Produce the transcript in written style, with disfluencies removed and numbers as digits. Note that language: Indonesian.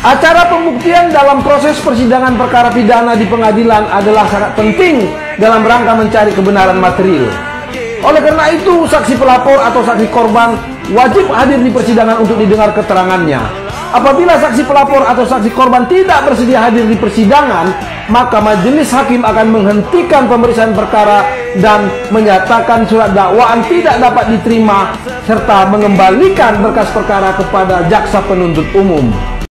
Acara pembuktian dalam proses persidangan perkara pidana di pengadilan adalah sangat penting dalam rangka mencari kebenaran material. Oleh karena itu, saksi pelapor atau saksi korban wajib hadir di persidangan untuk didengar keterangannya. Apabila saksi pelapor atau saksi korban tidak bersedia hadir di persidangan, maka majelis hakim akan menghentikan pemeriksaan perkara dan menyatakan surat dakwaan tidak dapat diterima serta mengembalikan berkas perkara kepada jaksa penuntut umum.